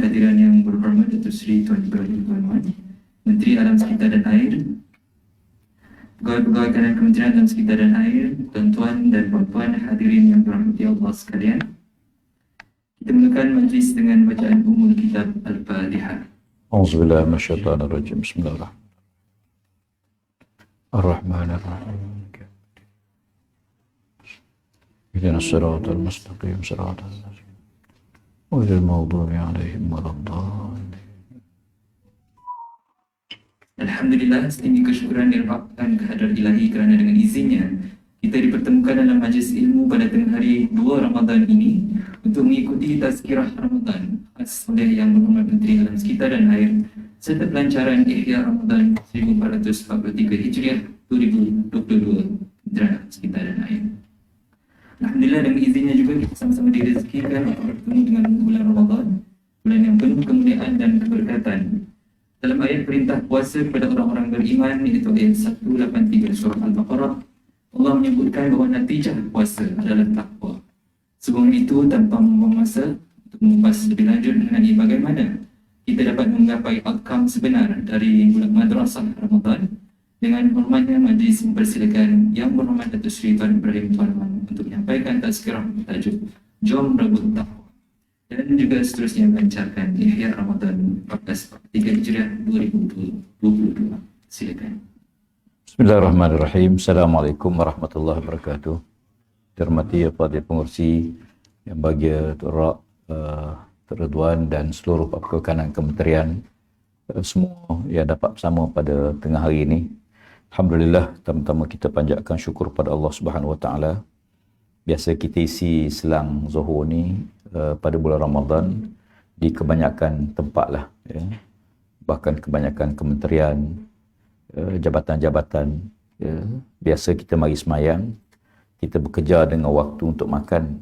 hadiran yang berhormat Datuk Seri Tuan Ibrahim Tuan Wan, Menteri Alam Sekitar dan Air, Pegawai-pegawai kanan Kementerian Alam Sekitar dan Air, tuan-tuan dan puan-puan hadirin yang dirahmati Allah sekalian. Kita mulakan majlis dengan bacaan umul kitab Al-Fatihah. Auzubillahi minasyaitonirrajim. Bismillahirrahmanirrahim. Ihdinas siratal mustaqim, siratal ladzina ghairil maghdubi 'alaihim waladdallin. Alhamdulillah, setinggi kesyukuran dirapatkan kehadrat ilahi kerana dengan izinnya kita dipertemukan dalam majlis ilmu pada tengah hari 2 Ramadan ini untuk mengikuti tazkirah Ramadan khas oleh Yang Berhormat Menteri Alam Sekitar dan Air serta pelancaran Ihya Ramadan 1443 Hijriah 2022 Kementerian Alam Sekitar dan Air. Alhamdulillah, dengan izinnya juga kita sama-sama direzekikan untuk bertemu dengan bulan Ramadan, bulan yang penuh kemuliaan dan keberkatan. Dalam ayat perintah puasa kepada orang-orang beriman, iaitu ayat 183 surah Al-Baqarah, Allah menyebutkan bahawa natijah puasa adalah takwa. Sebelum itu, tanpa membuang masa untuk mengupas lebih lanjut mengenai bagaimana kita dapat menggapai outcome sebenar dari bulan madrasah Ramadan, dengan hormatnya majlis mempersilakan Yang Berhormat Datuk Seri Tuan Ibrahim Tuan Wan untuk menyampaikan tazkirah bertajuk Jom Rebut Takwa, dan juga seterusnya melancarkan Ihya Ramadan 1443 Hijriah 2022. Silakan. Bismillahirrahmanirrahim. Assalamualaikum warahmatullahi wabarakatuh. Dihormati Fadil Pengerusi yang bahagia Tuan Ridwan dan seluruh pegawai kanan kementerian, semua yang dapat bersama pada tengah hari ini. Alhamdulillah, pertama-tama kita panjatkan syukur pada Allah Subhanahu Wa Taala. Biasa kita isi selang Zuhur ni pada bulan Ramadan di kebanyakan tempat lah, ya. Bahkan kebanyakan kementerian, jabatan-jabatan, ya. Biasa kita mari semayang, kita bekerja dengan waktu untuk makan.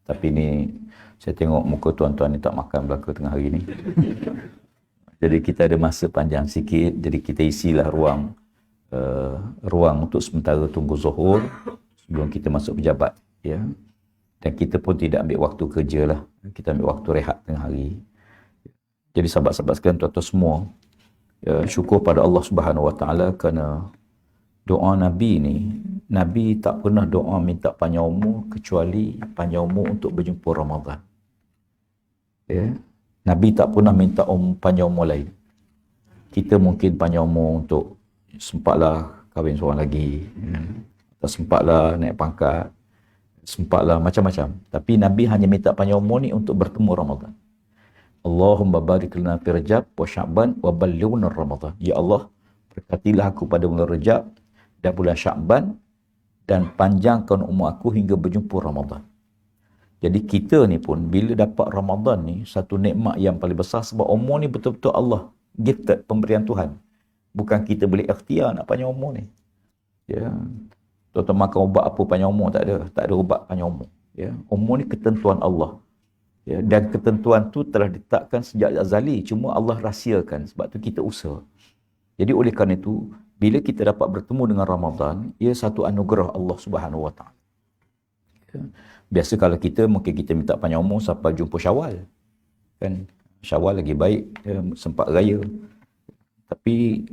Tapi ni saya tengok muka tuan-tuan ni tak makan belaka tengah hari ni. Jadi kita ada masa panjang sikit, jadi kita isilah ruang untuk sementara tunggu Zuhur sebelum kita masuk pejabat, ya. Dan kita pun tidak ambil waktu kerja lah, kita ambil waktu rehat tengah hari. Jadi sahabat-sahabat sekalian, tuan-tuan semua, ya, syukur pada Allah Subhanahu Wa Taala kerana doa Nabi ni, Nabi tak pernah doa minta panjang umur kecuali panjang umur untuk berjumpa Ramadan, ya. Nabi tak pernah minta panjang umur lain. Kita mungkin panjang umur untuk sempatlah kahwin seorang lagi, atau sempatlah naik pangkat, sempatlah macam-macam. Tapi Nabi hanya minta panjang umur ni untuk bertemu Ramadan. Allahumma barik lana fi Rajab wa Sya'ban wa ballighna Ramadan. Ya Allah, berkatilah aku pada bulan Rajab dan bulan Sya'ban dan panjangkan umur aku hingga berjumpa Ramadan. Jadi kita ni pun bila dapat Ramadan ni satu nikmat yang paling besar, sebab umur ni betul-betul Allah gifted, pemberian Tuhan. Bukan kita boleh ikhtiar nak panjang umur ni. Ya. Tuan-tuan makan ubat apa panjang umur, tak ada ubat panjang umur. Ya. Umur ni ketentuan Allah. Ya, dan ketentuan tu telah ditetapkan sejak azali, cuma Allah rahsiakan, sebab tu kita usaha. Jadi oleh kerana itu, bila kita dapat bertemu dengan Ramadan, ia satu anugerah Allah Subhanahu Wa Taala. Ya. Biasa kalau kita, mungkin kita minta panjang umur sampai jumpa Syawal. Kan? Syawal lagi baik, ya, sempat raya. Tapi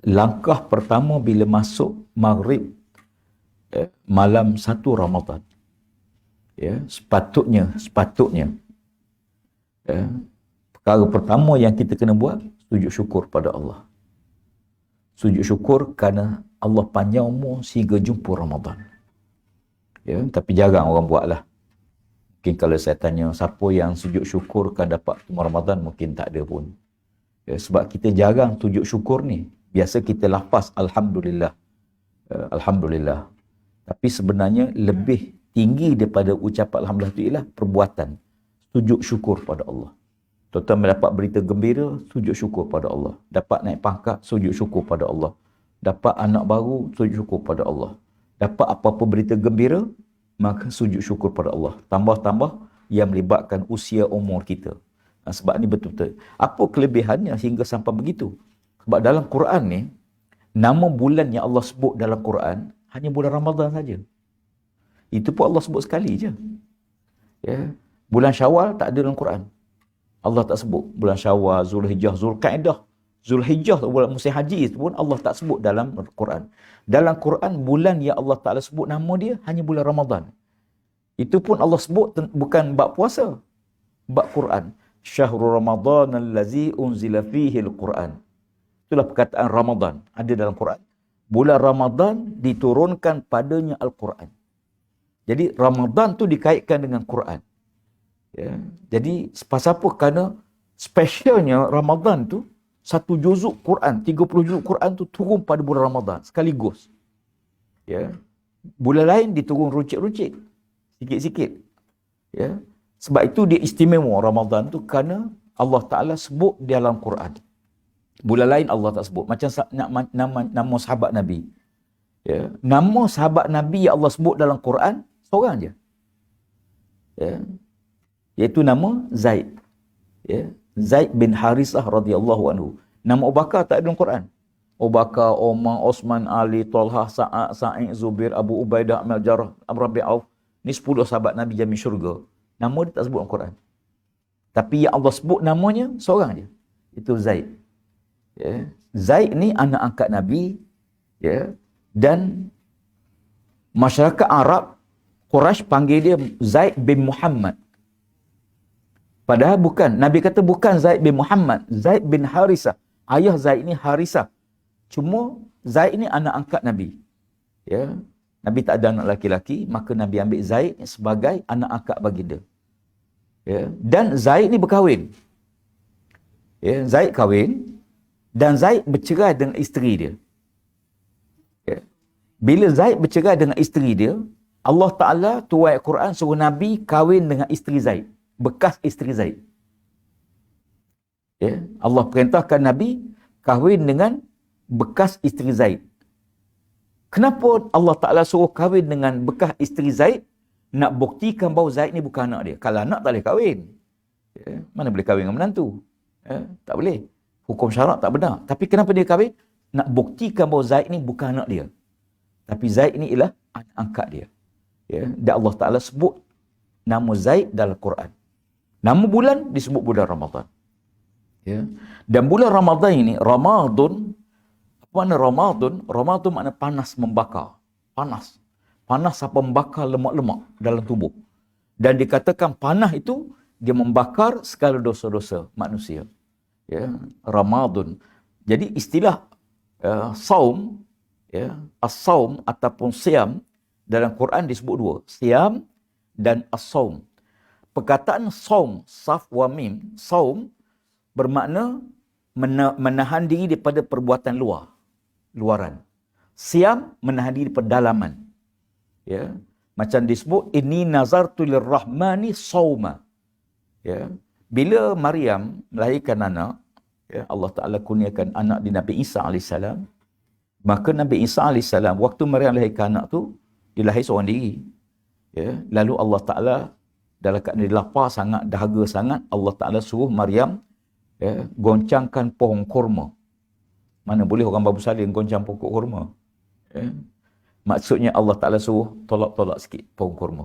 langkah pertama bila masuk Maghrib, malam 1 Ramadan, ya, sepatutnya, ya, perkara pertama yang kita kena buat, sujud syukur pada Allah. Sujud syukur kerana Allah panjang umur sehingga jumpa Ramadan. Ya, tapi jarang orang buat lah. Mungkin kalau saya tanya siapa yang sujud syukur kan dapat Ramadan, mungkin tak ada pun. Ya, sebab kita jarang sujud syukur ni. Biasa kita lafaz Alhamdulillah. Alhamdulillah. Tapi sebenarnya lebih tinggi daripada ucapan Alhamdulillah itu ialah perbuatan sujud syukur pada Allah. Tuan-tuan mendapat berita gembira, sujud syukur pada Allah. Dapat naik pangkat, sujud syukur pada Allah. Dapat anak baru, sujud syukur pada Allah. Dapat apa-apa berita gembira, maka sujud syukur pada Allah. Tambah-tambah yang melibatkan usia umur kita. Sebab ni betul-betul. Apa kelebihannya hingga sampai begitu? Sebab dalam Quran ni, nama bulan yang Allah sebut dalam Quran hanya bulan Ramadan saja. Itu pun Allah sebut sekali je. Ya. Bulan Syawal tak ada dalam Quran. Allah tak sebut bulan Syawal, Zulhijjah, Zulqa'dah. Zulhijjah bulan musim haji itu pun Allah tak sebut dalam Quran. Dalam Quran bulan yang Allah Taala sebut nama dia hanya bulan Ramadan. Itu pun Allah sebut bukan bab puasa, bab Quran. Syahrul Ramadan allazi unzila fihi al-Quran. Itulah perkataan Ramadan ada dalam Quran. Bulan Ramadan diturunkan padanya Al-Quran. Jadi Ramadan tu dikaitkan dengan Quran. Ya. Jadi pasal apa? Kerana specialnya Ramadan tu satu juzuk Quran, 30 juzuk Quran tu turun pada bulan Ramadan sekaligus. Ya. Bulan lain diturun runcit-runcit, sikit-sikit. Ya. Sebab itu dia istimewa Ramadan tu kerana Allah Taala sebut di dalam Quran. Bulan lain Allah tak sebut. Macam nama sahabat Nabi. Ya. Nama sahabat Nabi yang Allah sebut dalam Quran seorang je. Ya. Iaitu nama Zaid. Ya. Zaid bin Harisah radhiyallahu anhu. Nama Abu Bakar tak ada dalam Quran. Abu Bakar, Umar, Osman, Ali, Talhah, Sa'id, Zubair, Abu Ubaidah, Amir Jarrah, Amr bin Auf. Ni 10 sahabat Nabi jamin syurga. Nama dia tak sebut dalam Quran. Tapi yang Allah sebut namanya seorang je. Itu Zaid. Ya. Zaid ni anak angkat Nabi. Ya. Dan masyarakat Arab Quraisy panggil dia Zaid bin Muhammad. Padahal bukan. Nabi kata bukan Zaid bin Muhammad. Zaid bin Harisah. Ayah Zaid ni Harisah. Cuma Zaid ni anak angkat Nabi. Ya. Nabi tak ada anak laki-laki, maka Nabi ambil Zaid sebagai anak angkat baginda. Ya. Dan Zaid ni berkahwin. Ya. Zaid kahwin dan Zaid bercerai dengan isteri dia. Ya. Bila Zaid bercerai dengan isteri dia, Allah Ta'ala tuai Quran suruh Nabi kahwin dengan isteri Zaid. Bekas isteri Zaid. Ya. Allah perintahkan Nabi kahwin dengan bekas isteri Zaid. Kenapa Allah Ta'ala suruh kahwin dengan bekas isteri Zaid? Nak buktikan bahawa Zaid ni bukan anak dia. Kalau anak tak boleh kahwin. Ya. Mana boleh kahwin dengan menantu? Ya. Tak boleh. Hukum syarak tak benar. Tapi kenapa dia kahwin? Nak buktikan bahawa Zaid ni bukan anak dia. Tapi Zaid ni ialah anak angkat dia. Ya. Dan Allah Ta'ala sebut nama Zaid dalam Quran. Nama bulan disebut bulan Ramadan. Ya. Dan bulan Ramadan ini, Ramadan, apa makna Ramadan? Ramadan makna panas membakar. Panas. Panas apa membakar lemak-lemak dalam tubuh. Dan dikatakan panas itu, dia membakar segala dosa-dosa manusia. Ya. Ramadan. Jadi istilah saum, ya, as-saum ataupun siam dalam Quran disebut dua. Siam dan as-saum. Perkataan saum, saf wa mim, saum bermakna menahan diri daripada perbuatan luaran. Siam menahan diri daripada dalaman. Ya. Macam disebut inni nazartu lirrahmani sauma. Ya. Bila Maryam melahirkan anak, ya, Allah Taala kurniakan anak di Nabi Isa alaihissalam. Maka Nabi Isa alaihissalam waktu Maryam lahirkan anak tu, dia lahir seorang diri. Ya. Lalu Allah Taala dalam keadaan dia lapar sangat, dahaga sangat, Allah Ta'ala suruh Maryam ya, goncangkan pohon kurma. Mana boleh orang babu salin goncang pokok kurma. Ya. Maksudnya Allah Ta'ala suruh tolak-tolak sikit pohon kurma.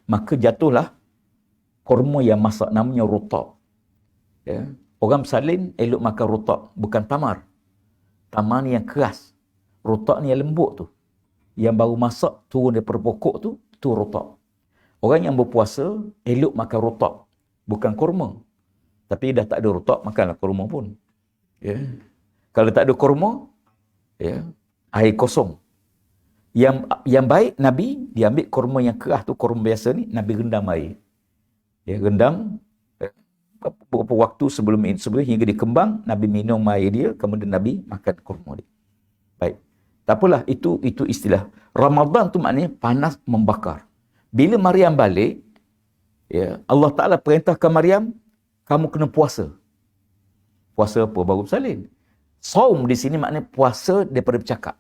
Maka jatuhlah kurma yang masak, namanya rutab. Ya. Orang bersalin elok makan rutab, bukan tamar. Tamar ni yang keras. Rutab ni yang lembut tu. Yang baru masak turun daripada pokok tu rutab. Orang yang berpuasa elok makan rutab, bukan kurma. Tapi dah tak ada rutab, makanlah kurma pun. Ya. Kalau tak ada kurma, ya, air kosong. Yang baik Nabi dia ambil kurma yang keras tu, kurma biasa ni, Nabi rendam air. Ya, rendam beberapa waktu sebelum hingga dia kembang, Nabi minum air dia, kemudian Nabi makan kurma dia. Baik. Tak apalah, itu istilah. Ramadan tu maknanya panas membakar. Bila Maryam balik, ya, Allah Ta'ala perintahkan Maryam, kamu kena puasa. Puasa apa? Baru bersalin. Saum di sini maknanya puasa daripada bercakap.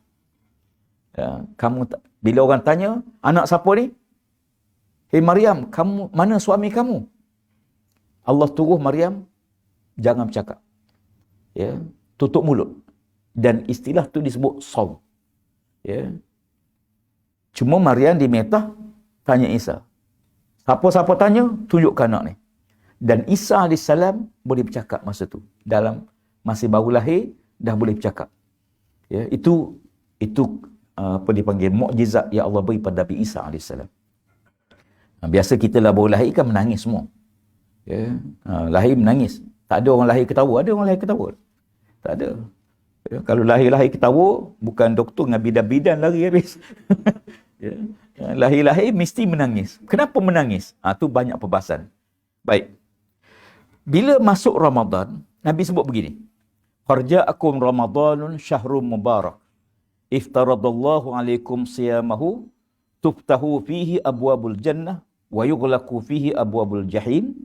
Ya, bila orang tanya, anak siapa ni? Hei Maryam, mana suami kamu? Allah turuh Maryam, jangan bercakap. Ya, tutup mulut. Dan istilah tu disebut saum. Ya. Cuma Maryam diminta tanya Isa. Siapa-siapa tanya, tunjukkan anak ni. Dan Isa AS boleh bercakap masa tu. Masih baru lahir, dah boleh bercakap. Ya, itu apa dipanggil mukjizat yang Allah beri pada Nabi Isa AS. Biasa kita lah baru lahir kan menangis semua. Ya, lahir menangis. Tak ada orang lahir ketawa. Ada orang lahir ketawa? Tak ada. Ya, kalau lahir ketawa, bukan doktor dengan bidan-bidan lari habis. Ya, lahir mesti menangis. Kenapa menangis? Tu banyak perbahasan. Baik. Bila masuk Ramadan, Nabi sebut begini. Farja'akum Ramadanun syahrun mubarak. Iftaradallahu alaikum siyamahu tuftahu fihi abwabul jannah wa yughlaqu fihi abwabul jahim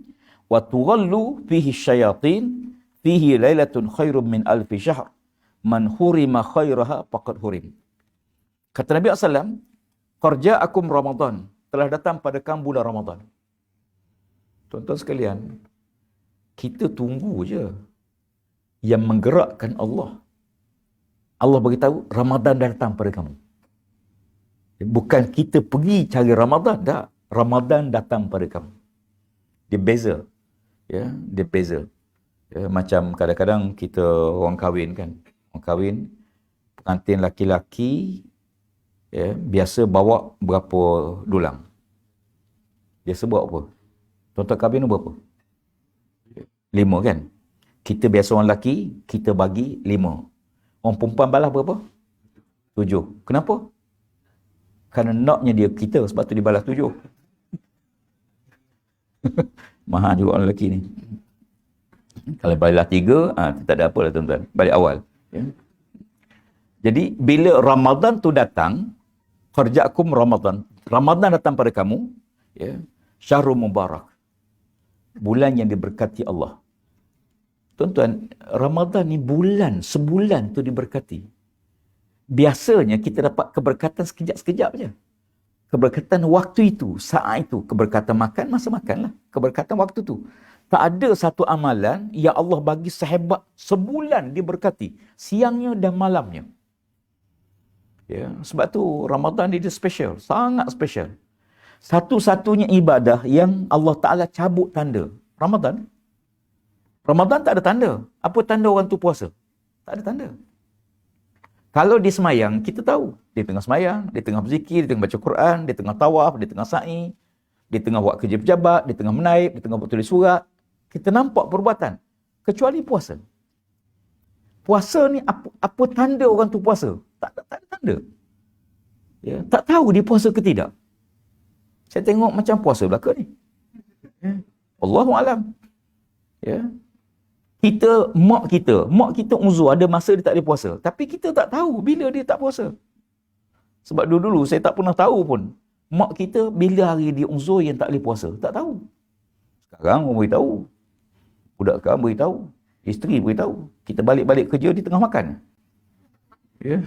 wa tughallu fihi syayatin fihi lailatun khairum min alfi syahr man hurima khairaha faqad hurim. Kata Nabi SAW, Farja'akum Ramadan, telah datang pada kamu bulan Ramadan. Tuan-tuan sekalian, kita tunggu je yang menggerakkan Allah. Allah beritahu Ramadan dah datang pada kamu. Bukan kita pergi cari Ramadan, tak. Ramadan datang pada kamu. Dia beza. Ya, dia beza. Ya, macam kadang-kadang kita orang kahwin kan. Orang kahwin, pengantin laki-laki ya, biasa bawa berapa dulang? Biasa bawa apa? Tuan-tuan kahwin berapa? 5 kan? Kita biasa orang lelaki, kita bagi 5. Orang perempuan balas berapa? 7. Kenapa? Kerana naknya dia kita, sebab tu dia balas 7. Mahal juga orang lelaki ni. Kalau balas 3, tak ada apa lah tuan-tuan. Balik awal. Ya. Jadi, bila Ramadan tu datang, Farja'akum Ramadan. Ramadan datang pada kamu, ya, Syahrul Mubarak. Bulan yang diberkati Allah. Tuan-tuan, Ramadan ni sebulan tu diberkati. Biasanya kita dapat keberkatan sekejap-sekejap je. Keberkatan waktu itu, saat itu. Keberkatan makan, masa makan lah. Keberkatan waktu tu. Tak ada satu amalan yang Allah bagi sehebat sebulan diberkati. Siangnya dan malamnya. Ya, sebab tu Ramadan dia special. Sangat special. Satu-satunya ibadah yang Allah Ta'ala cabut tanda. Ramadan. Ramadan tak ada tanda. Apa tanda orang tu puasa? Tak ada tanda. Kalau dia semayang, kita tahu. Dia tengah semayang, dia tengah berzikir, dia tengah baca Quran, dia tengah tawaf, dia tengah sa'i, dia tengah buat kerja pejabat, dia tengah menaip, dia tengah buat tulis surat. Kita nampak perbuatan. Kecuali puasa. Puasa ni apa tanda orang tu puasa? Tak ada tanda. Ya, tak tahu dia puasa ke tidak. Saya tengok macam puasa belaka ni. Ya. Allahu'alam. Ya. Mak kita uzur, ada masa dia tak boleh puasa. Tapi kita tak tahu bila dia tak puasa. Sebab dulu saya tak pernah tahu pun. Mak kita bila hari dia uzur yang tak boleh puasa. Tak tahu. Sekarang orang beritahu. Budak sekarang beritahu. Isteri beritahu. Kita balik-balik kerja di tengah makan. Ya.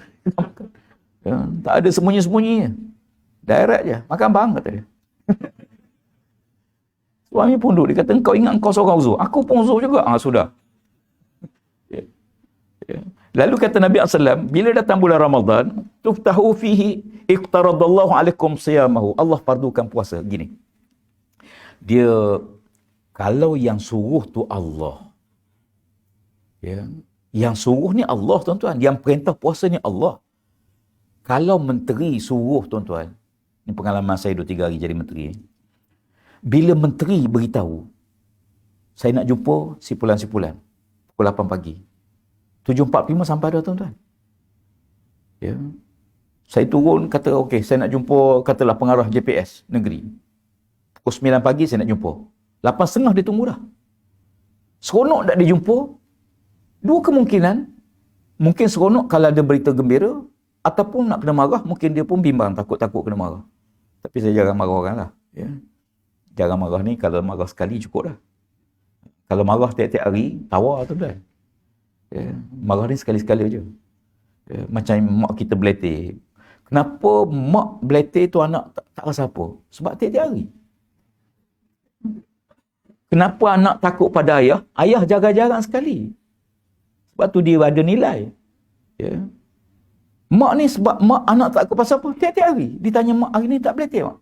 Ya. Tak ada sembunyi-sembunyi. Direct je. Makan bang, kata dia. Suami pun duduk. Dia kata, kau ingat kau seorang uzur. Aku pun uzur juga. Sudah. Ya. Lalu kata Nabi SAW, bila datang bulan Ramadan, tuftahu fihi iqtaradallahu alaikum siyamahu. Allah fardukan puasa. Gini. Dia, kalau yang suruh tu Allah. Ya. Yang suruh ni Allah, tuan-tuan. Yang perintah puasa ni Allah. Kalau menteri suruh, tuan-tuan. Ini pengalaman saya 2-3 hari jadi menteri. Bila menteri beritahu, saya nak jumpa sipulan-sipulan. Pukul 8 pagi. 7.45 sampai dah, tuan-tuan. Ya. Saya turun, kata, okey, saya nak jumpa, katalah pengarah JPS negeri. Pukul 9 pagi saya nak jumpa. 8.30 dia tunggu dah. Seronok tak dia jumpa? Dua kemungkinan. Mungkin seronok kalau ada berita gembira, ataupun nak kena marah, mungkin dia pun bimbang, takut-takut kena marah. Tapi saya jarang marah orang lah. Ya. Jarang marah ni, kalau marah sekali cukup dah. Kalau marah tiap-tiap hari, tawa tuan-tuan. Ya, marah ni sekali-sekali je. Ya, macam mak kita beletir. Kenapa mak beletir tu anak tak rasa apa? Sebab tiap-tiap hari. Kenapa anak takut pada ayah? Ayah jarang-jarang sekali. Sebab tu dia ada nilai. Ya. Mak ni sebab mak anak takut pasal apa? Tiap-tiap hari. Ditanya mak hari ni tak beletir mak.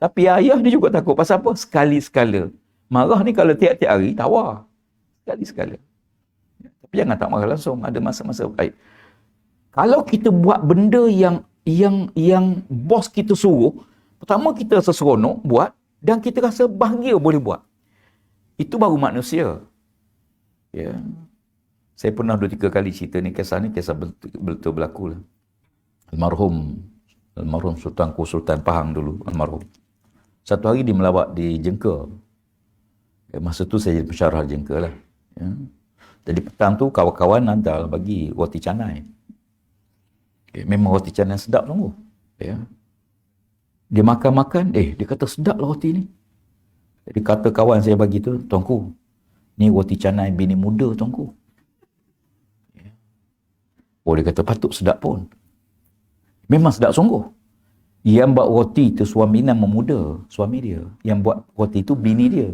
Tapi ayah dia juga takut. Pasal apa? Sekali-sekala. Marah ni kalau tiap-tiap hari, tawar. Sekali-sekala. Tapi jangan tak marah langsung. Ada masa-masa baik. Kalau kita buat benda yang bos kita suruh, pertama kita rasa seronok buat dan kita rasa bahagia boleh buat. Itu baru manusia. Ya. Saya pernah 2-3 kali cerita ni, kisah betul berlaku lah. Almarhum Sultanku Sultan Pahang dulu, almarhum. Satu hari dia melawat di Jengka. Masa tu saya jadi pensyarah Jengka lah. Ya. Jadi petang tu kawan-kawan hantar bagi roti canai. Memang roti canai sedap sungguh. Ya. Dia makan-makan, dia kata sedap lah roti ni. Jadi kata kawan saya bagi tu, tuanku, ni roti canai bini muda tuanku. Ya. Oh, dia kata patut sedap pun. Memang sedap sungguh. Yang buat roti tu suami nama muda, suami dia. Yang buat roti tu bini dia.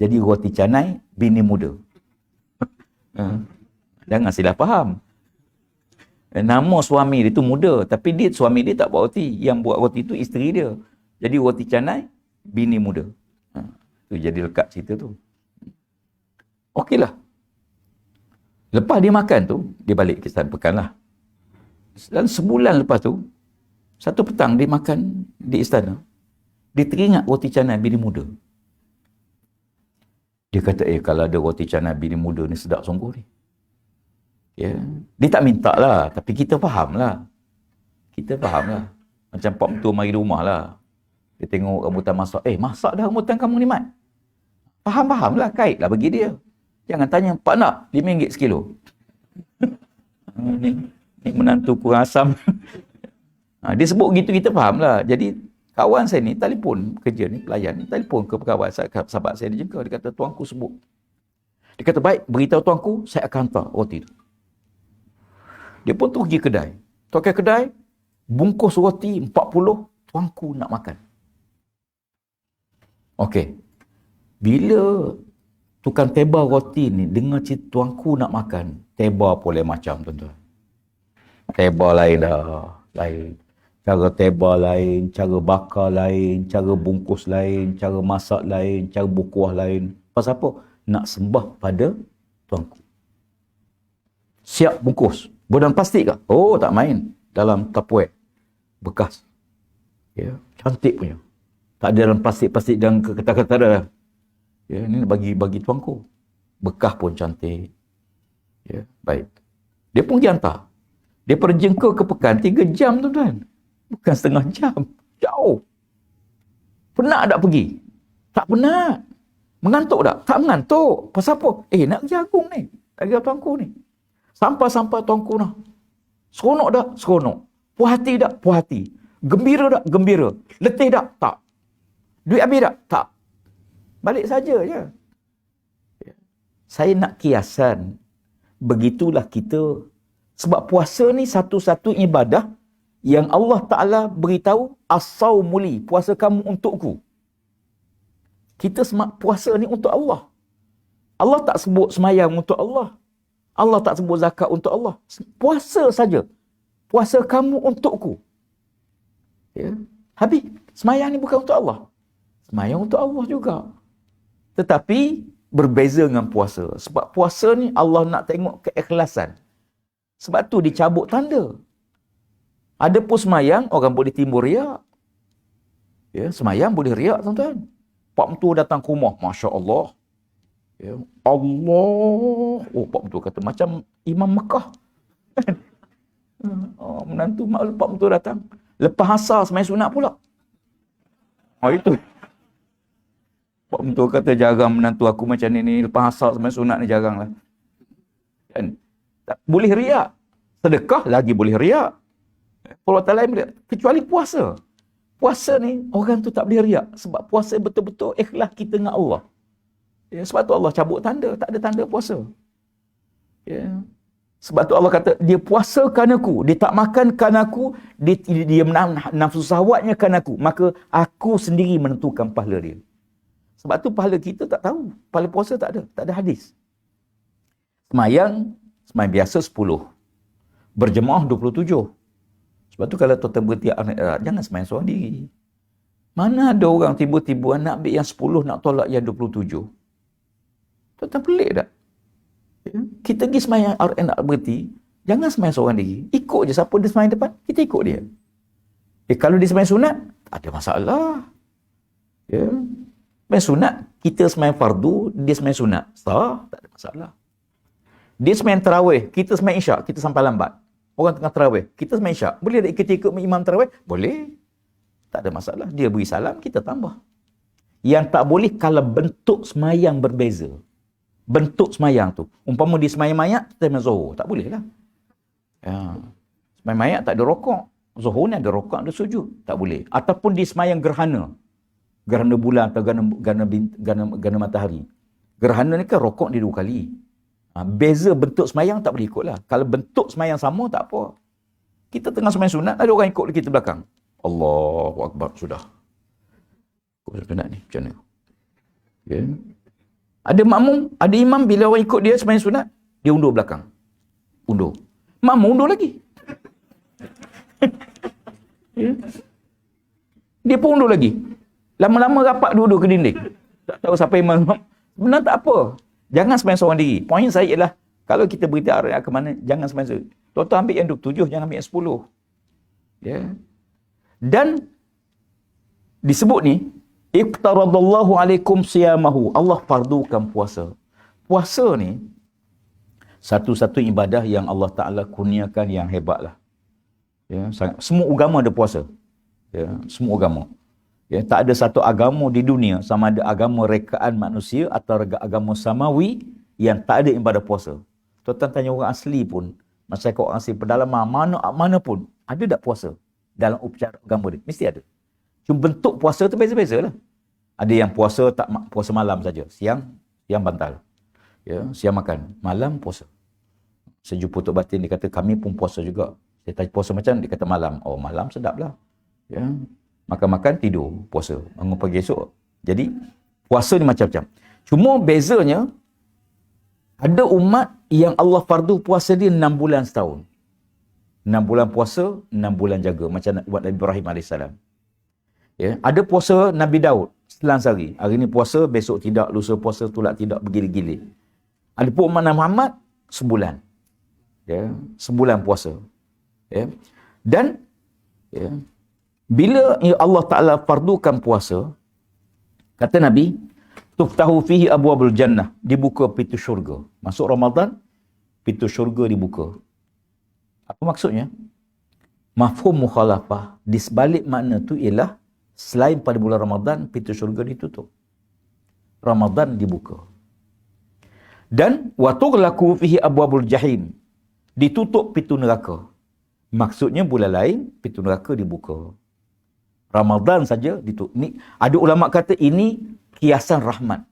Jadi roti canai bini muda. Jangan silap faham. Nama suami dia tu muda, tapi suami dia tak buat roti. Yang buat roti tu isteri dia. Jadi roti canai bini muda. Tu jadi lekat cerita tu. Okeylah. Lepas dia makan tu, dia balik ke Istana Pekan lah. Dan sebulan lepas tu, satu petang dia makan di istana, dia teringat roti canai bini muda. Dia kata, kalau ada roti canai bini muda ni sedap sungguh ni. Ya. Dia tak minta lah, tapi kita faham lah. Macam pak mentua mari rumah lah. Dia tengok rambutan masak, masak dah rambutan kamu ni, Mat. Faham lah, kait lah bagi dia. Jangan tanya, Pak nak RM5 sekilo. Ni menantu kurang asam. Dia sebut gitu, kita faham lah. Jadi kawan saya ni telefon kerja ni, pelayan ni telefon ke kawan sahabat saya di Jengka. Dia kata, tuanku sebut. Dia kata, baik, beritahu tuanku, saya akan hantar roti tu. Dia pun pergi kedai. Tuan kedai, bungkus roti 40, tuanku nak makan. Okey. Bila tukang teba roti ni dengar cerita tuanku nak makan, teba boleh macam tuan-tuan. Teba lain dah. Lain. Cara teba lain, cara bakar lain, cara bungkus lain, cara masak lain, cara berkuah lain. Pasal apa? Nak sembah pada tuanku. Siap bungkus. Dalam plastik ke? Oh, tak main. Dalam Tupperware. Bekas. Ya, cantik punya. Tak ada dalam plastik-plastik dan kertas-kertas dah. Ya, ini bagi tuanku. Bekas pun cantik. Ya, baik. Dia pun pergi hantar. Dia perjengka ke Pekan 3 jam tuan-tuan. Bukan setengah jam. Jauh. Penat tak pergi? Tak penat. Mengantuk tak? Tak mengantuk. Pasal apa? Nak pergi Agung ni. Nak pergi tuanku ni. Sampai tuanku nak. Seronok tak? Seronok. Puas hati tak? Puas hati. Gembira tak? Gembira. Letih tak? Tak. Duit habis tak? Tak. Balik saja je. Saya nak kiasan. Begitulah kita. Sebab puasa ni satu-satu ibadah yang Allah Ta'ala beritahu, as-saumuli, puasa kamu untukku. Kita puasa ni untuk Allah. Allah tak sebut semayang untuk Allah. Allah tak sebut zakat untuk Allah. Puasa saja. Puasa kamu untukku. Ya. Habis, semayang ni bukan untuk Allah. Semayang untuk Allah juga. Tetapi, berbeza dengan puasa. Sebab puasa ni Allah nak tengok keikhlasan. Sebab tu dicabut tanda. Ada pun semayang, orang boleh timbul riak. Ya, semayang boleh riak, tuan-tuan. Pak mentua datang ke rumah, Masya Allah. Ya, Allah. Oh, Pak mentua kata, macam Imam Mekah. Menantu Pak mentua datang. Lepas asar, semayang sunat pula. Itu. Pak mentua kata, jarang menantu aku macam ni. Lepas asar, semayang sunat ni jarang lah. Kan? Boleh riak. Sedekah lagi boleh riak. Allah Ta'ala boleh. Kecuali puasa. Puasa ni, orang tu tak boleh riak. Sebab puasa betul-betul ikhlas kita dengan Allah. Ya, sebab tu Allah cabut tanda. Tak ada tanda puasa. Ya. Sebab tu Allah kata, dia puasa kerana aku. Dia tak makan kerana aku. Dia menahan nafsu syahwatnya kerana aku. Maka aku sendiri menentukan pahala dia. Sebab tu pahala kita tak tahu. Pahala puasa tak ada. Tak ada hadis. Semayang biasa 10. Berjemaah 27. Sebab tu kalau tuan-tuan berhenti, jangan semayang seorang diri. Mana ada orang tiba-tiba nak ambil yang 10, nak tolak yang 27. Tuan-tuan pelik tak? Ya? Kita pergi semayang RN nak berhenti, jangan semayang seorang diri. Ikut je siapa dia semayang depan, kita ikut dia. Kalau dia semayang sunat, tak ada masalah. Ya. Semayang sunat, kita semayang fardu, dia semayang sunat. Sah, tak ada masalah. Dia semayang tarawih, kita semayang isyak, kita sampai lambat. Orang tengah tarawih, kita semayang isyak. Boleh tak ikut imam tarawih? Boleh. Tak ada masalah. Dia beri salam, kita tambah. Yang tak boleh kalau bentuk semayang berbeza. Bentuk semayang tu. Umpama dia semayang mayat, kita semayang zuhur. Tak boleh lah. Ya. Semayang mayat tak ada rokok. Zuhur ni ada rokok, ada sujud. Tak boleh. Ataupun dia semayang gerhana. Gerhana bulan atau gerhana matahari. Gerhana ni kan rokok dia 2 kali. Beza bentuk semayang tak boleh ikut lah. Kalau bentuk semayang sama, tak apa. Kita tengah semayang sunat, ada orang ikut kita belakang. Allahu Akbar, sudah. Kau sunat ni, macam mana? Ya. Ada makmum, ada imam, bila orang ikut dia semayang sunat, dia undur belakang. Undur. Makmum undur lagi. Ya. Dia pun undur lagi. Lama-lama rapat duduk ke dinding. Tak tahu siapa imam. Benar tak apa. Jangan semayang seorang diri. Poin saya ialah, kalau kita berita arah ke mana, jangan semayang seorang. Tuan-tuan ambil yang 27, jangan ambil yang 10. Ya. Dan disebut ni, iqtaradallahu alaikum siyamahu. Allah fardukan puasa. Puasa ni satu-satu ibadah yang Allah Ta'ala kurniakan yang hebatlah. Ya, semua agama ada puasa. Ya, semua agama. Ya, tak ada satu agama di dunia, sama ada agama rekaan manusia atau agama samawi, yang tak ada ibadah puasa. Tuan-tuan tanya orang asli pun, masyarakat orang asli pedalaman mana pun, ada tak puasa dalam upacara agama dia? Mesti ada. Cuma bentuk puasa tu beza-beza lah. Ada yang puasa puasa malam saja, siang bantal. Ya, siang makan, malam puasa. Saya jumpa Tok Batin, dia kata kami pun puasa juga. Saya tanya puasa macam, dia kata malam. Oh, malam sedap lah. Ya. Makan-makan, tidur, puasa. Bangun pagi esok. Jadi, puasa ni macam-macam. Cuma bezanya, ada umat yang Allah fardu puasa dia 6 bulan setahun. 6 bulan puasa, 6 bulan jaga. Macam buat Nabi Ibrahim AS. Ya. Ada puasa Nabi Daud, selang sehari. Hari ni puasa, besok tidak, lusa puasa, tulak tidak, bergilir-gilir. Ada pun umat Nabi Muhammad, sebulan. Ya. Sebulan puasa. Ya. Dan, ya, bila Allah Ta'ala fardukan puasa, kata Nabi, tuftahu fihi abwabul jannah, dibuka pintu syurga. Masuk Ramadan, pintu syurga dibuka. Apa maksudnya? Mafhum mukhalafah, di sebalik makna tu ialah, selain pada bulan Ramadan, pintu syurga ditutup. Ramadan dibuka. Dan, wa tughlaqu fihi abwabul jahim, ditutup pintu neraka. Maksudnya bulan lain, pintu neraka dibuka. Ramadan saja ditutup. Ni ada ulama kata ini kiasan rahmat.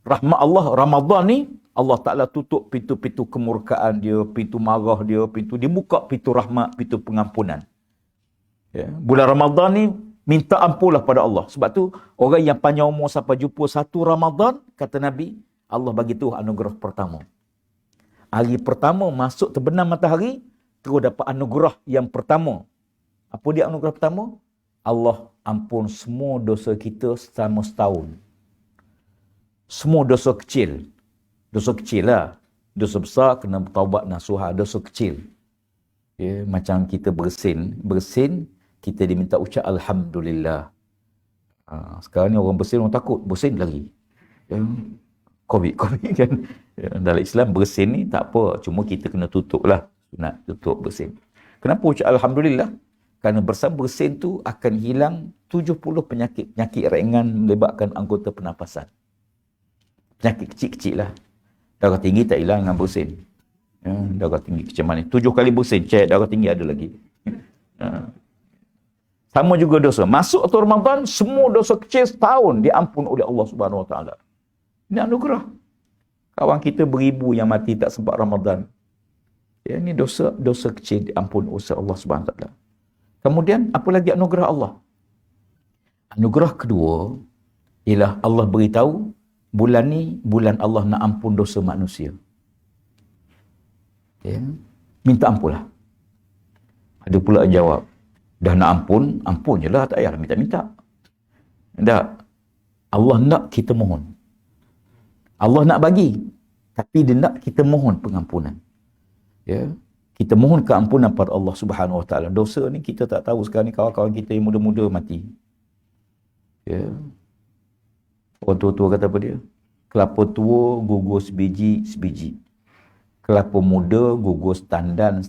Rahmat Allah, Ramadan ni Allah Ta'ala tutup pintu-pintu kemurkaan dia, pintu marah dia, dibuka pintu rahmat, pintu pengampunan. Ya. Bulan Ramadan ni minta ampunlah pada Allah. Sebab tu orang yang panjang umur sampai jumpa 1 Ramadan, kata Nabi, Allah bagi tu anugerah pertama. Hari pertama masuk terbenam matahari, terus dapat anugerah yang pertama. Apa dia anugerah pertama? Allah ampun semua dosa kita selama setahun. Semua dosa kecil. Dosa kecil lah. Dosa besar kena bertaubat nasuha. Dosa kecil. Ya, macam kita bersin, kita diminta ucap Alhamdulillah. Sekarang ni orang bersin, orang takut. Bersin lagi. Ya, COVID kan. Ya, dalam Islam bersin ni tak apa. Cuma kita kena tutup lah. Sunat tutup bersin. Kenapa ucap Alhamdulillah? Kerana bersama bersin tu akan hilang 70 penyakit ringan melibatkan anggota pernafasan. Penyakit kecil-kecil lah. Darah tinggi tak hilang dengan bersin. Ya, darah tinggi kecil mana? 7 kali bersin, cek darah tinggi ada lagi. Ya. Sama juga dosa. Masuk atau Ramadan, semua dosa kecil setahun diampun oleh Allah Subhanahu Wa Taala. Ini anugerah. Kawan kita beribu yang mati tak sempat Ramadan. Ya, ini dosa kecil diampun oleh Allah Subhanahu Wa Taala. Kemudian, apa lagi anugerah Allah? Anugerah kedua, ialah Allah beritahu, bulan ni, bulan Allah nak ampun dosa manusia. Ya. Minta ampunlah. Ada pula yang jawab, dah nak ampun, ampun je lah, tak payah minta-minta. Tak. Allah nak kita mohon. Allah nak bagi. Tapi dia nak kita mohon pengampunan. Ya. Kita mohon keampunan pada Allah Subhanahu Wa Taala. Dosa ni kita tak tahu sekarang ni kawan-kawan kita yang muda-muda mati. Ya. Orang tua-tua kata apa dia? Kelapa tua gugur sebiji. Kelapa muda gugur setandan.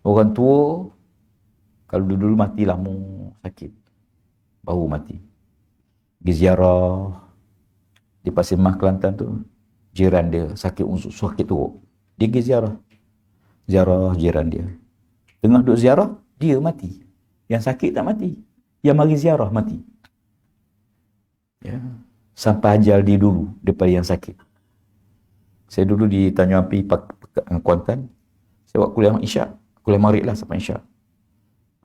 Orang tua kalau dulu mati lama sakit. Baru mati. Pergi ziarah di Pasir Mas Kelantan tu. Jiran dia sakit teruk. Dia pergi ziarah jiran dia. Tengah duduk ziarah, dia mati. Yang sakit tak mati. Yang mari ziarah mati. Ya. Sampai ajal dia dulu daripada yang sakit. Saya dulu di Tanjung Api Kuantan. Saya buat kuliah Isyak. Kuliah Maghrib lah sampai Isyak.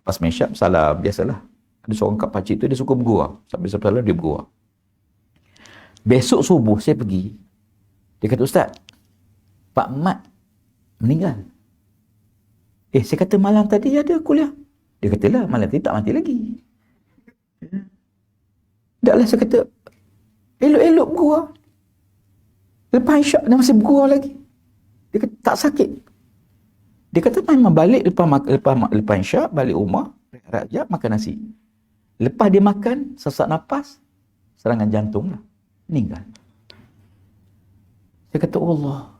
Pas Isyak, salam biasalah. Ada seorang kat pakcik tu dia suka bergurau. Sampai salah dia bergurau. Besok subuh saya pergi. Dia kata, Ustaz, Pak Mat meninggal. Saya kata malam tadi ada kuliah. Dia kata lah, malam tadi tak mati lagi. Tak lah, saya kata, elok-elok bergurau. Lepas Isyak dia masih bergurau lagi. Dia kata, tak sakit. Dia kata, memang balik lepas Isyak, balik rumah, rehat makan nasi. Lepas dia makan, sesak nafas, serangan jantung lah. Meninggal. Saya kata, Allah,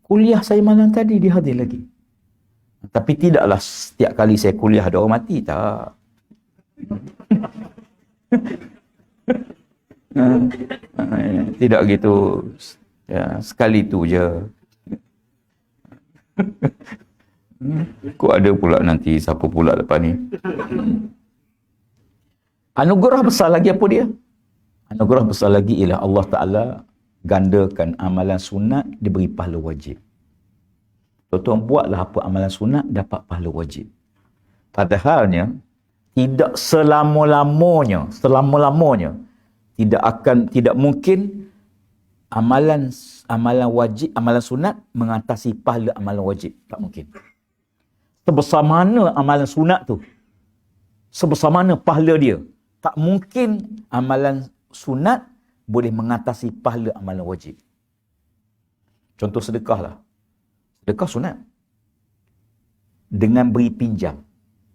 kuliah saya malam tadi dia hadir lagi. Tapi tidaklah setiap kali saya kuliah ada orang mati, tak. Tidak gitu. Ya, sekali tu je. Kok ada pula nanti siapa pula lepas ni. Anugerah besar lagi apa dia? Anugerah besar lagi ialah Allah Ta'ala gandakan amalan sunat diberi pahala wajib. Tuan-tuan buatlah apa amalan sunat dapat pahala wajib. Padahalnya tidak selama-lamanya tidak mungkin amalan wajib, amalan sunat mengatasi pahala amalan wajib. Tak mungkin. Sebesar mana amalan sunat tu, sebesar mana pahala dia, tak mungkin amalan sunat boleh mengatasi pahala amalan wajib. Contoh sedekah lah. Sedekah sunat. Dengan beri pinjam.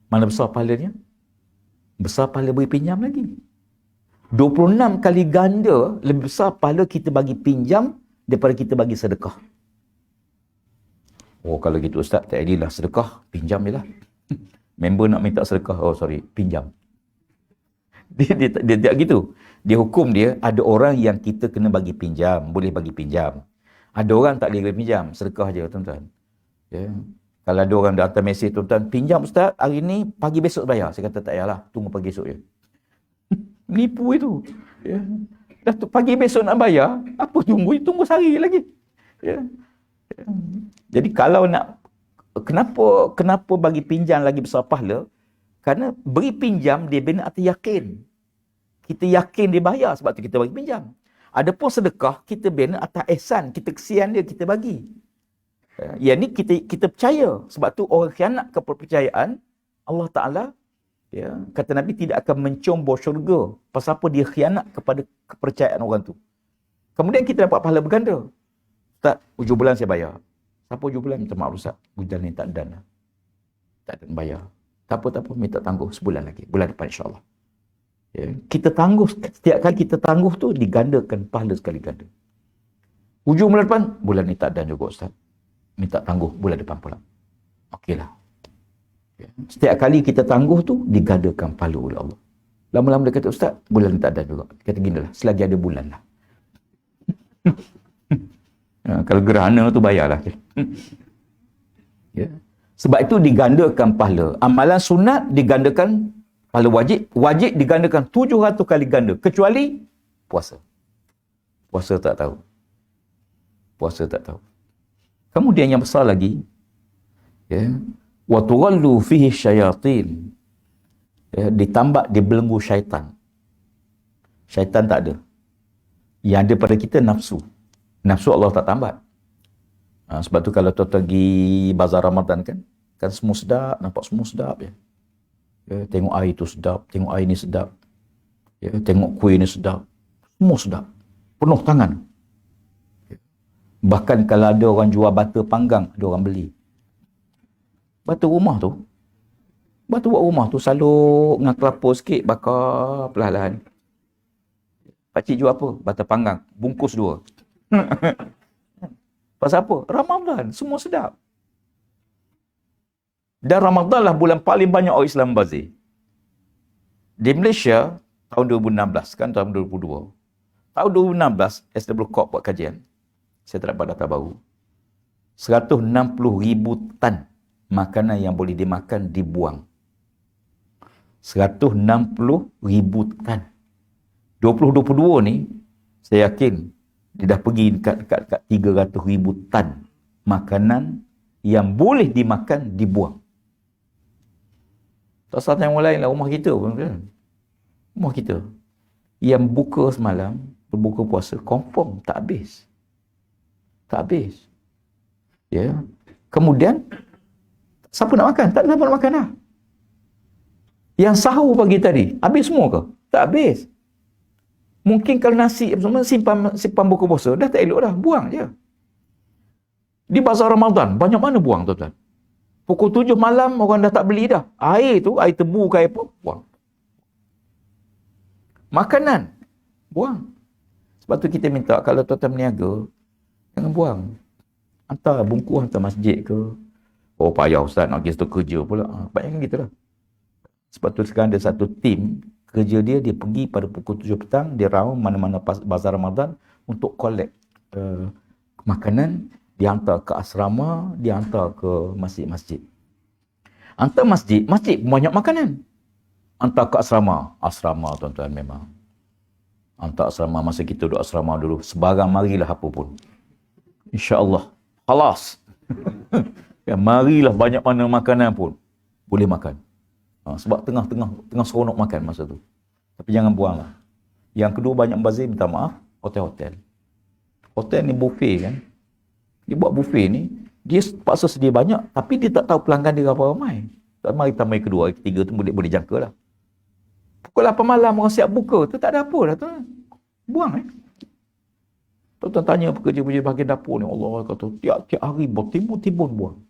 Mana besar pahalanya? Besar pahala beri pinjam lagi. 26 kali ganda lebih besar pahala kita bagi pinjam daripada kita bagi sedekah. Oh, kalau gitu Ustaz, tak adil lah sedekah. Pinjam je lah. Member nak minta sedekah. Oh, sorry. Pinjam. Dia tak gitu. Dia hukum dia, ada orang yang kita kena bagi pinjam, boleh bagi pinjam. Ada orang tak boleh bagi pinjam, sedekah je tuan-tuan. Ya. Kalau ada orang dah hantar mesej, tuan-tuan, pinjam Ustaz, hari ni, pagi besok bayar. Saya kata tak payahlah, tunggu pagi esok je. Nipu itu. Ya. Dah tu, pagi besok nak bayar, apa tunggu? Tunggu sehari lagi. Ya. Ya. Jadi kalau nak, kenapa bagi pinjam lagi besar pahala? Kerana beri pinjam, dia bina atas yakin. Kita yakin dia bayar, sebab tu kita bagi pinjam. Adapun sedekah, kita bina atas ihsan, kita kesian dia, kita bagi. Yang ni kita percaya. Sebab tu orang khianat kepercayaan, Allah Ta'ala, ya, kata Nabi tidak akan mencium bau syurga. Pasal apa dia khianat kepada kepercayaan orang tu. Kemudian kita dapat pahala berganda. Ustaz, hujung bulan saya bayar. Siapa hujung bulan? Minta maaf Ustaz. Bulan ni tak dan lah. Tak dan bayar. Tak apa, minta tangguh sebulan lagi. Bulan depan insyaAllah. Ya, kita tangguh, setiap kali kita tangguh tu digandakan pahala sekali ganda. Hujung bulan depan, bulan ni tak dan juga Ustaz. Minta tangguh bulan depan pula. Okeylah. Ya, setiap kali kita tangguh tu digandakan pahala oleh Allah. Lama-lama dia kata, Ustaz, bulan ni tak dan juga. Kata gini lah, selagi ada bulan lah. Ya, kalau gerhana tu bayarlah. Ya. Sebab itu digandakan pahala. Amalan sunat digandakan pahala wajib. Wajib digandakan 700 kali ganda. Kecuali puasa. Puasa tak tahu. Puasa tak tahu. Kemudian yang besar lagi, ya, wa tughallu fihi syayatin. Ya, ditambah dibelenggu syaitan. Syaitan tak ada. Yang ada pada kita nafsu. Nafsu Allah tak tambat. Sebab tu kalau tuan pergi bazar Ramadan kan semua sedap, nampak semua sedap ya. Ya, tengok air tu sedap, tengok air ni sedap. Ya, tengok kuih ni sedap. Semua sedap. Penuh tangan. Ya. Bahkan kalau ada orang jual bata panggang, ada orang beli. Bata rumah tu, batu buat rumah tu saluk dengan kelapa sikit, bakar perlahan-lahan. Pakcik jual apa? Bata panggang. Bungkus 2. Pasal apa? Ramadan. Semua sedap. Dan Ramadan lah bulan paling banyak orang Islam bazir. Di Malaysia, tahun 2016, kan tahun 2002. Tahun 2016, SW Corp buat kajian. Saya tak dapat data baru. 160,000 tan makanan yang boleh dimakan dibuang. 160,000 tan. 2022 ni, saya yakin dia dah pergi dekat 300,000 tan makanan yang boleh dimakan dibuang. Tak salah yang lain lah, rumah kita pun kan. Rumah kita yang buka semalam, berbuka puasa, confirm tak habis. Tak habis. Ya. Kemudian siapa nak makan? Tak ada siapa nak makan lah. Yang sahur pagi tadi, habis semua ke? Tak habis. Mungkin kalau nasi simpan buka puasa, dah tak elok dah, buang je. Di bazar Ramadan, banyak mana buang tuan-tuan? Pukul 7 malam, orang dah tak beli dah. Air tu, air tebu ke air apa, buang. Makanan, buang. Sebab tu kita minta, kalau tuan-tuan berniaga, jangan buang. Hantar bungkus, hantar masjid ke. Oh, payah Ustaz, nak pergi situ kerja pula. Banyak gitu lah. Sebab tu sekarang ada satu tim, kerja dia pergi pada pukul 7 petang, dia round mana-mana bazar Ramadan untuk collect makanan, dihantar ke asrama, dihantar ke masjid-masjid. Hantar masjid banyak makanan. Hantar ke asrama tuan-tuan memang. Hantar asrama, masa kita duduk asrama dulu, sebarang marilah apa pun. InsyaAllah. Halas. Ya, marilah banyak mana makanan pun. Boleh makan. Sebab tengah seronok makan masa tu. Tapi jangan buang lah. Yang kedua, banyak bazir, minta maaf, hotel-hotel. Hotel ni buffet kan. Dia buat buffet ni, dia paksa sedia banyak, tapi dia tak tahu pelanggan dia berapa ramai. Mari tambah yang kedua, yang ketiga tu boleh jangka lah. Pukul 8 malam orang siap buka tu, tak ada apa dah tu. Buang Tuan-tuan tanya pekerja-pekerja bahagian dapur ni, Allah kata, tiap-tiap hari bertimbun-timbun buang.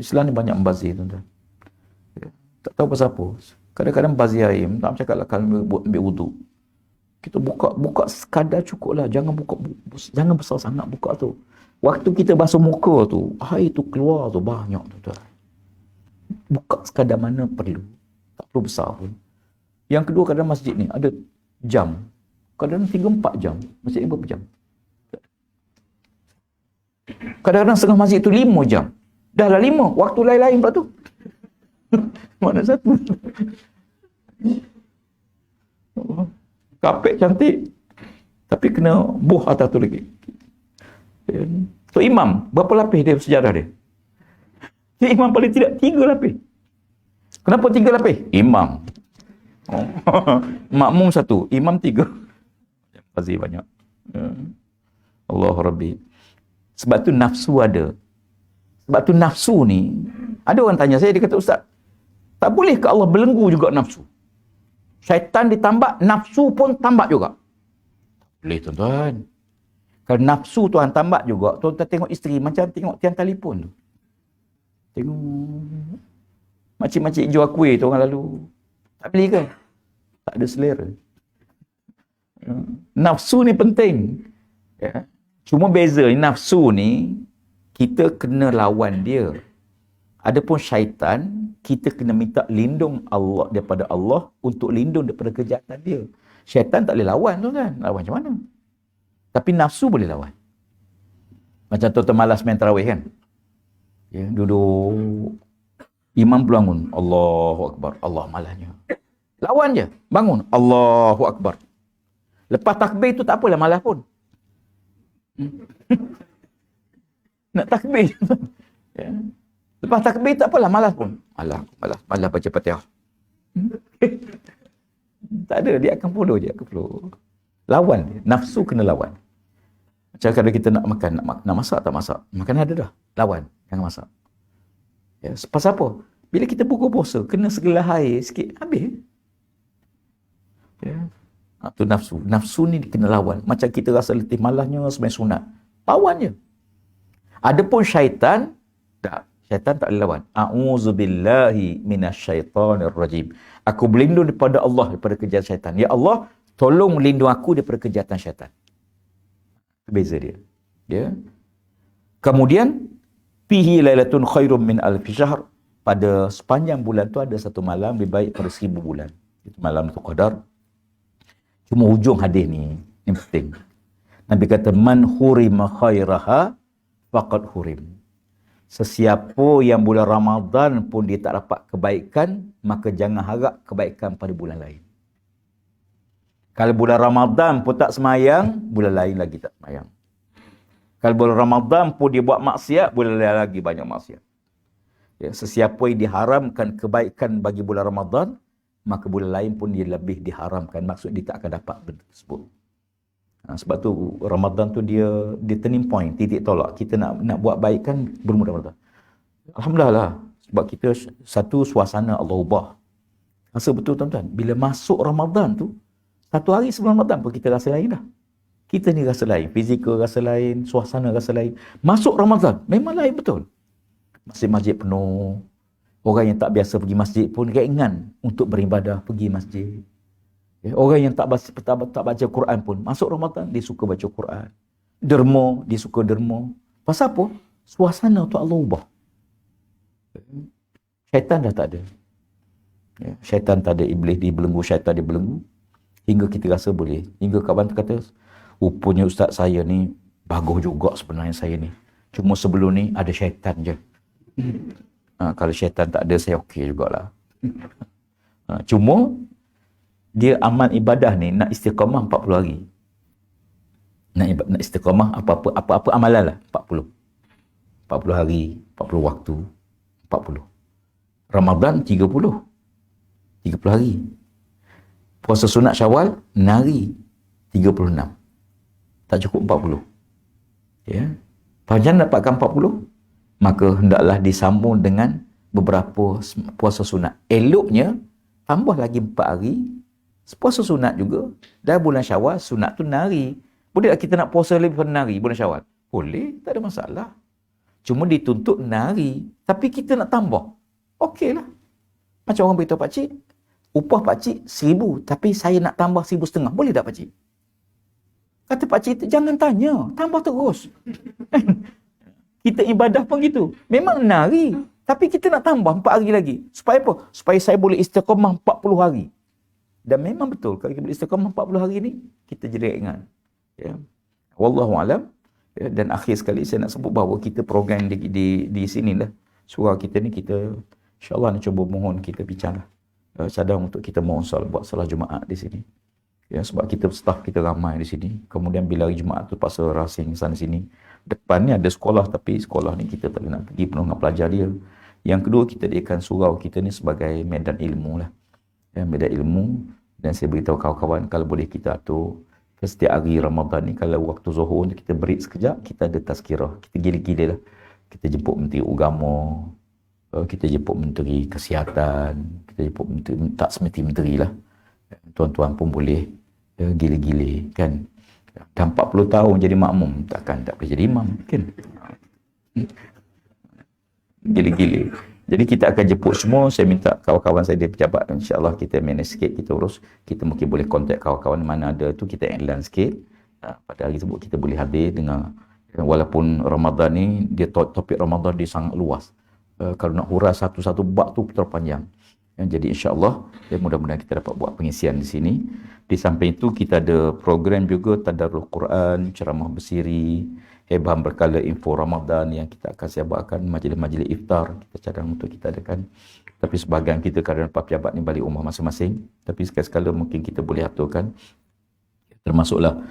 Islam ni banyak membazir tuan-tuan. Tak tahu pasal apa. Kadang-kadang bazir air, tak cakap lah kalau ambil wuduk. Kita buka sekadar cukup lah. Jangan besar sangat buka tu. Waktu kita basuh muka tu, air tu keluar tu banyak tuan-tuan. Buka sekadar mana perlu. Tak perlu besar pun. Yang kedua, kadang masjid ni ada jam. Kadang 3-4 jam. Masjid ni berapa jam? Kadang-kadang setengah masjid tu 5 jam. Dah lah 5. Waktu lain-lain pula tu. Mana satu? Kapek cantik. Tapi kena buh atas tu lagi. So imam, berapa lapis dia sejarah dia? Imam paling tidak 3 lapis. Kenapa 3 lapis? Imam. Makmum 1, imam 3. Pasti banyak. Allah Rabbi. Sebab tu nafsu ada. Sebab tu nafsu ni, ada orang tanya saya, dia kata, Ustaz, tak boleh ke Allah belenggu juga nafsu? Syaitan ditambak, nafsu pun tambak juga. Boleh tuan-tuan. Kalau nafsu tuan tambak juga, tuan-tuan tengok isteri macam tengok tiang telefon tu. Tengok makcik-makcik jual kuih tu orang lalu. Tak beli ke? Tak ada selera. Nafsu ni penting. Ya. Cuma beza nafsu ni, kita kena lawan dia. Adapun syaitan, kita kena minta lindung Allah daripada Allah untuk lindung daripada kejahatan dia. Syaitan tak boleh lawan tu kan. Lawan macam mana? Tapi nafsu boleh lawan. Macam tuan-tuan malas main tarawih kan? Ya, duduk. Imam bangun. Allahu Akbar. Allah malahnya. Lawan je. Bangun. Allahu Akbar. Lepas takbir tu tak apalah malas pun. Nak takbir. Ya. Lepas takbir tak apalah malas pun. Malas baca Fatihah. Tak ada, dia akan follow je, lawan dia. Nafsu kena lawan. Macam kalau kita nak makan, nak masak tak masak. Makanan ada dah. Lawan, jangan masak. Ya, pasal apa? Bila kita buka puasa, kena segelas air sikit, habis. Ya. Itu nafsu. Nafsu ni kena lawan. Macam kita rasa letih malasnya sembahyang sunat. Lawan je. Adapun syaitan, tak. Syaitan tak boleh lawan. A'udzubillahi minasyaitanir rajim. Aku berlindung daripada Allah daripada kejahatan syaitan. Ya Allah, tolong lindung aku daripada kejahatan syaitan. Itu beza dia. Ya. Kemudian fihi lailatun khairum min alfi syahr. Pada sepanjang bulan tu ada satu malam lebih baik pada 1000 bulan. Itu malam tu qadar. Cuma hujung hadis ni yang penting. Nabi kata man hurima khairaha faqad hurim. Sesiapa yang bulan Ramadan pun dia tak dapat kebaikan, maka jangan harap kebaikan pada bulan lain. Kalau bulan Ramadan pun tak semayang, bulan lain lagi tak semayang. Kalau bulan Ramadan pun dia buat maksiat, bulan lain lagi banyak maksiat. Ya, sesiapa yang diharamkan kebaikan bagi bulan Ramadan, maka bulan lain pun dia lebih diharamkan. Maksud dia tak akan dapat benda tersebut. Sebab tu Ramadan tu dia turning point, titik tolak. Kita nak buat baik kan bermula Ramadan. Alhamdulillah lah. Sebab kita satu suasana Allah ubah. Rasa betul tuan-tuan. Bila masuk Ramadan tu, satu hari sebelum Ramadan pun kita rasa lain dah. Kita ni rasa lain. Fizikal rasa lain, suasana rasa lain. Masuk Ramadan, memang lain betul. Masjid-masjid penuh. Orang yang tak biasa pergi masjid pun keinginan untuk beribadah pergi masjid. Orang yang tak baca Quran pun masuk Ramadan dia suka baca Quran. Derma, dia suka derma. Pasal apa? Suasana tu Allah ubah. Syaitan dah tak ada. Ya, syaitan tak ada, iblis dibelenggu, syaitan dibelenggu. Hingga kita rasa boleh. Hingga kawan tu kata, rupanya ustaz saya ni bagus juga sebenarnya saya ni. Cuma sebelum ni ada syaitan je. Kalau syaitan tak ada, saya okey jugalah. Cuma dia amal ibadah ni nak istiqamah 40 hari. Nak istiqamah apa-apa amalan lah 40 hari, 40 waktu, 40. Ramadan 30 hari. Puasa sunat Syawal nari 36. Tak cukup 40. Ya. Panjang dapatkan 40, maka hendaklah disambung dengan beberapa puasa sunat. Eloknya tambah lagi 4 hari puasa sunat juga. Dah bulan Syawal, sunat tu nari. Boleh tak kita nak puasa lebih pada nari bulan Syawal? Boleh, tak ada masalah. Cuma dituntut nari. Tapi kita nak tambah. Okeylah. Macam orang beritahu pakcik, upah pakcik 1000, tapi saya nak tambah 1,500. Boleh tak pakcik? Kata pakcik, jangan tanya. Tambah terus. Kita ibadah pun gitu. Memang nari. Tapi kita nak tambah 4 hari lagi. Supaya apa? Supaya saya boleh istiqamah 40 hari. Dan memang betul, kalau kita boleh istiqamah 40 hari ni, kita jadi ingat. Ya. Wallahualam. Ya, dan akhir sekali saya nak sebut bahawa kita program di sini lah. Surau kita ni, kita insyaAllah nak cuba mohon kita bincang lah. Cadang untuk kita mohon buat salat Jumaat di sini. Ya, sebab kita staff kita ramai di sini. Kemudian bila hari Jumaat tu pasal rasing sana sini. Depan ni ada sekolah, tapi sekolah ni kita tak nak pergi penuh dengan pelajar dia. Yang kedua, kita jadikan surau kita ni sebagai medan ilmu lah. Ya, medan ilmu. Dan saya beritahu kawan-kawan, kalau boleh kita atur setiap hari Ramadan ni, kalau waktu zuhur kita break sekejap, kita ada tazkirah. Kita gila-gila lah. Kita jemput Menteri Agama, kita jemput Menteri Kesihatan, kita jemput Menteri, tak semesti Menteri lah. Tuan-tuan pun boleh gila-gila kan. Dah 40 tahun jadi makmum, takkan tak boleh jadi imam kan. Gila-gila. Jadi kita akan jemput semua. Saya minta kawan-kawan saya di pejabat, insyaAllah kita manage sikit, kita urus. Kita mungkin boleh kontak kawan-kawan mana ada tu, kita iklan sikit. Pada hari tersebut kita boleh hadir dengan, walaupun Ramadan ni, dia topik Ramadan dia sangat luas. Kalau nak hurah satu-satu bab tu terpanjang. Jadi insyaAllah, mudah-mudahan kita dapat buat pengisian di sini. Di samping itu kita ada program juga tadarrus Quran, ceramah bersiri, bahan berkala info Ramadan yang kita akan siapkan, majlis-majlis iftar kita cadang untuk kita adakan. Tapi sebahagian kita kerana pejabat ni balik rumah masing-masing, tapi sekali-sekala mungkin kita boleh aturkan. Termasuklah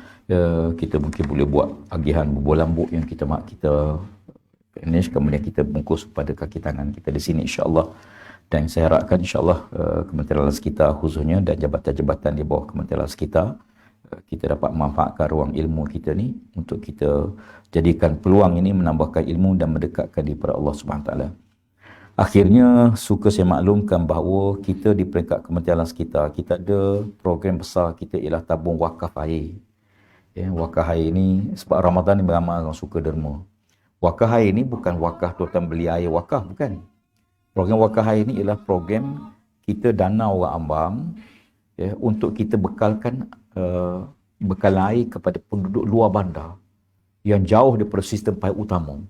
kita mungkin boleh buat agihan bubur lambuk yang kita manage, kemudian kita bungkus pada kaki tangan kita di sini insya-Allah. Dan saya harapkan insya-Allah Kementerian Alam Sekitar khususnya dan jabatan-jabatan di bawah Kementerian Alam Sekitar, kita dapat memanfaatkan ruang ilmu kita ni untuk kita jadikan peluang ini menambahkan ilmu dan mendekatkan diri kepada Allah Subhanahu Wa Taala. Akhirnya suka saya maklumkan bahawa kita di peringkat Kementerian Alam Sekitar, kita ada program besar kita ialah tabung wakaf air. Ya, wakaf air ni sebab Ramadan ni ramai orang suka derma. Wakaf air ni bukan wakaf tuan beli air wakaf, bukan. Program wakaf air ni ialah program kita dana orang ambang ya, untuk kita bekalkan bekal air kepada penduduk luar bandar yang jauh daripada sistem paip utama.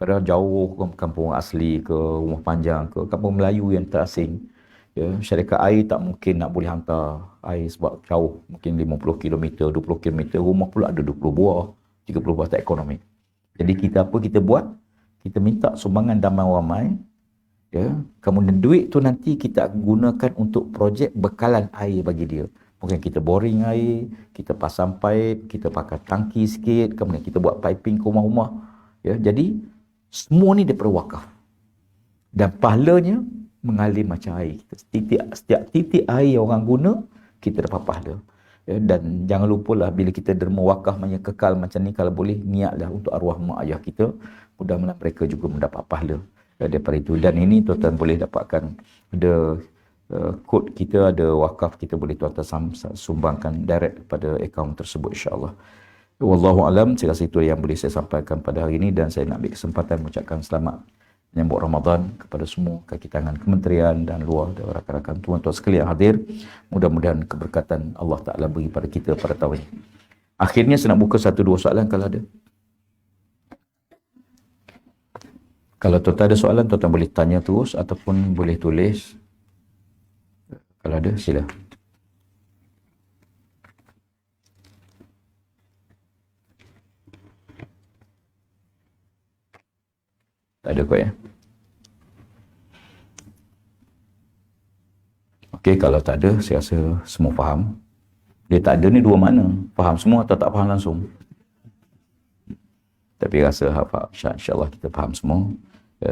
Kadang jauh ke kampung asli ke rumah panjang ke kampung Melayu yang terasing. Ya, syarikat air tak mungkin nak boleh hantar air sebab jauh, mungkin 50 km, 20 km, rumah pula ada 20 buah, 30 buah tak ekonomi. Jadi kita apa kita buat? Kita minta sumbangan damai ramai. Ya, kemudian duit tu nanti kita gunakan untuk projek bekalan air bagi dia. Mungkin kita boring air, kita pasang pipe, kita pakai tangki sikit, kemudian kita buat piping ke rumah-rumah. Ya, jadi semua ni daripada wakaf. Dan pahalanya mengalir macam air. Setiap titik air yang orang guna, kita dapat pahala. Ya, dan jangan lupalah bila kita derma wakaf kekal macam ni, kalau boleh niatlah untuk arwah mak ayah kita. Mudah-mudahan mereka juga mendapat pahala daripada itu. Dan ini tuan-tuan boleh dapatkan ada kod kita, ada wakaf kita, boleh tuan-tuan sumbangkan direct pada akaun tersebut insya-Allah. Wallahu alam, saya rasa itu yang boleh saya sampaikan pada hari ini, dan saya nak ambil kesempatan mengucapkan selamat menyambut Ramadan kepada semua kaki tangan kementerian dan luar dan rakan-rakan tuan-tuan sekalian hadir. Mudah-mudahan keberkatan Allah Ta'ala beri pada kita pada tahun ini. Akhirnya saya nak buka 1-2 soalan kalau ada. Kalau tuan-tuan ada soalan, tuan-tuan boleh tanya terus ataupun boleh tulis. Kalau ada, sila. Tak ada kot ya. Okey, kalau tak ada, saya rasa semua faham. Dia tak ada ni dua makna. Faham semua atau tak faham langsung. Tapi rasa insya-Allah kita faham semua.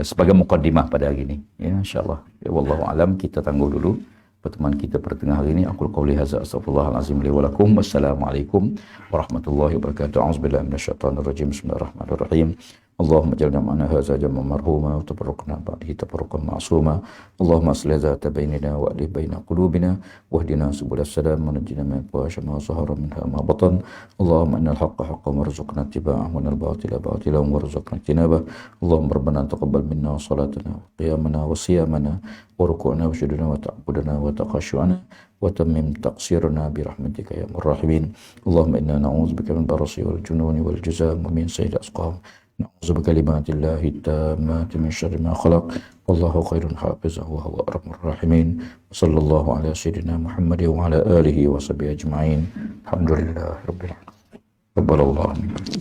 Sebagai mukaddimah pada hari ini. Ya, insya-Allah. Ya, wallahu alam, kita tangguh dulu pertemuan kita pada tengah hari ini. Aqul qawli hadza astaghfirullahalazim li wa lakum. Wassalamualaikum warahmatullahi wabarakatuh. A'udzubillahi minasyaitonir rajim. Bismillahirrahmanirrahim. اللهم اجعلنا معنا هذا جمعا مرحوما وتفرقنا بعده تفرقا معصوما اللهم اصلح ذات بيننا والف بين قلوبنا واهدنا سبل السلام ونجنا من الفواحش ما ظهر منها ما بطن اللهم ان الحق حقا وارزقنا اتباعه وان الباطل باطلا وارزقنا اجتنابه اللهم ربنا تقبل منا صلاتنا وقيامنا وصيامنا وركوعنا وسجودنا وتعبدنا وتخشعنا وتمم تقصيرنا برحمتك يا ارحم الراحمين اللهم انا نعوذ بك من البرص والجنون والجزام ومن سيء الاسقام نعوذ بكلمات الله التامات من شر ما خلق والله خير حافظا وهو ارحم الراحمين وصلى الله على سيدنا محمد وعلى اله وصحبه اجمعين الحمد لله رب العالمين. تقبل الله منكم.